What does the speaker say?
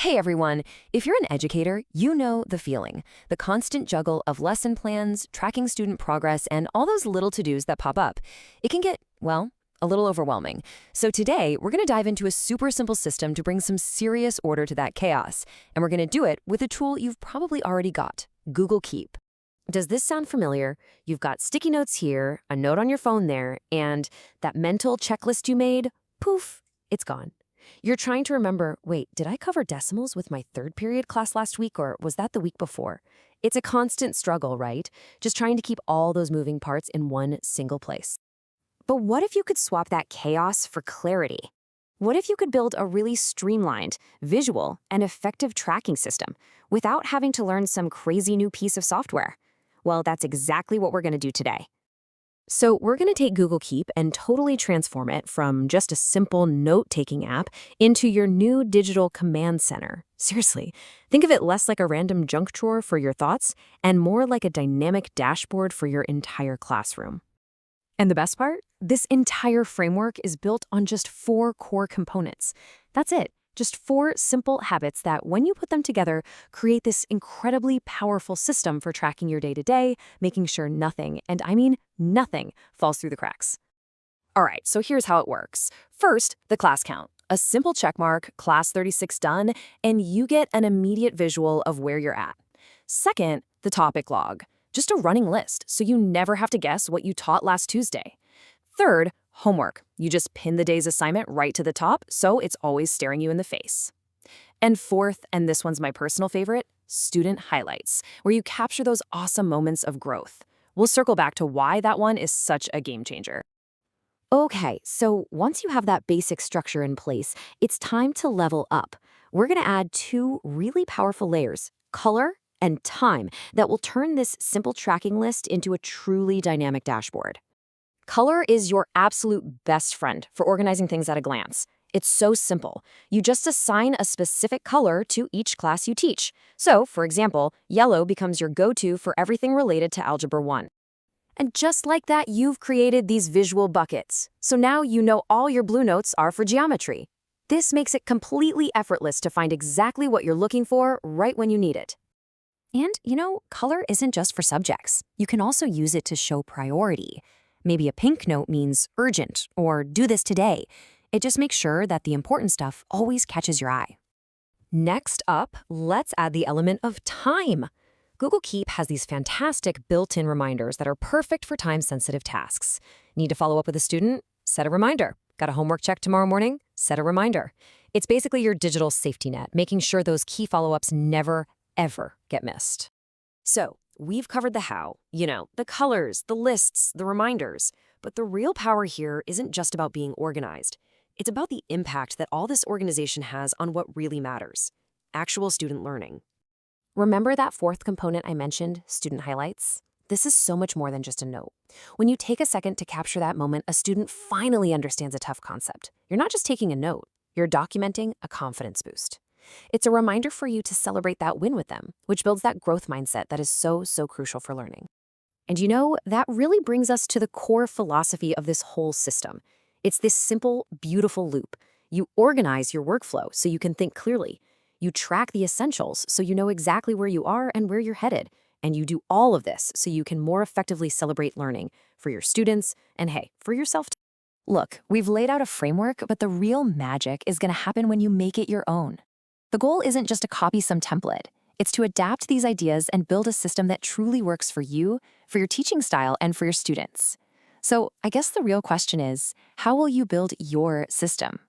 Hey everyone! If you're an educator, you know the feeling. The constant juggle of lesson plans, tracking student progress, and all those little to-dos that pop up. It can get, well, a little overwhelming. So today, we're going to dive into a super simple system to bring some serious order to that chaos. And we're going to do it with a tool you've probably already got, Google Keep. Does this sound familiar? You've got sticky notes here, a note on your phone there, and that mental checklist you made, poof, it's gone. You're trying to remember, wait, did I cover decimals with my third period class last week, or was that the week before? It's a constant struggle, right? Just trying to keep all those moving parts in one single place. But what if you could swap that chaos for clarity? What if you could build a really streamlined, visual, and effective tracking system without having to learn some crazy new piece of software? Well, that's exactly what we're going to do today. So we're going to take Google Keep and totally transform it from just a simple note-taking app into your new digital command center. Seriously, think of it less like a random junk drawer for your thoughts and more like a dynamic dashboard for your entire classroom. And the best part? This entire framework is built on just 4 core components. That's it. Just 4 simple habits that, when you put them together, create this incredibly powerful system for tracking your day-to-day, making sure nothing, and I mean nothing, falls through the cracks. All right, so here's how it works. First, the class count. A simple checkmark, class 36 done, and you get an immediate visual of where you're at. Second, the topic log. Just a running list, so you never have to guess what you taught last Tuesday. Third, homework. You just pin the day's assignment right to the top, so it's always staring you in the face. And fourth, and this one's my personal favorite, student highlights, where you capture those awesome moments of growth. We'll circle back to why that one is such a game changer. Okay, so once you have that basic structure in place, it's time to level up. We're going to add 2 really powerful layers, color and time, that will turn this simple tracking list into a truly dynamic dashboard. Color is your absolute best friend for organizing things at a glance. It's so simple. You just assign a specific color to each class you teach. So, for example, yellow becomes your go-to for everything related to Algebra 1. And just like that, you've created these visual buckets. So now you know all your blue notes are for geometry. This makes it completely effortless to find exactly what you're looking for right when you need it. And, color isn't just for subjects. You can also use it to show priority. Maybe a pink note means urgent or do this today. It just makes sure that the important stuff always catches your eye. Next up, let's add the element of time. Google Keep has these fantastic built-in reminders that are perfect for time-sensitive tasks. Need to follow up with a student? Set a reminder. Got a homework check tomorrow morning? Set a reminder. It's basically your digital safety net, making sure those key follow-ups never, ever get missed. So, we've covered the how, the colors, the lists, the reminders. But the real power here isn't just about being organized. It's about the impact that all this organization has on what really matters, actual student learning. Remember that 4th component I mentioned, student highlights? This is so much more than just a note. When you take a second to capture that moment, a student finally understands a tough concept. You're not just taking a note, you're documenting a confidence boost. It's a reminder for you to celebrate that win with them, which builds that growth mindset that is so crucial for learning. And that really brings us to the core philosophy of this whole system. It's this simple, beautiful loop. You organize your workflow so you can think clearly. You track the essentials so you know exactly where you are and where you're headed. And you do all of this so you can more effectively celebrate learning for your students and, hey, for yourself too. Look, we've laid out a framework, but the real magic is going to happen when you make it your own. The goal isn't just to copy some template. It's to adapt these ideas and build a system that truly works for you, for your teaching style, and for your students. So I guess the real question is, how will you build your system?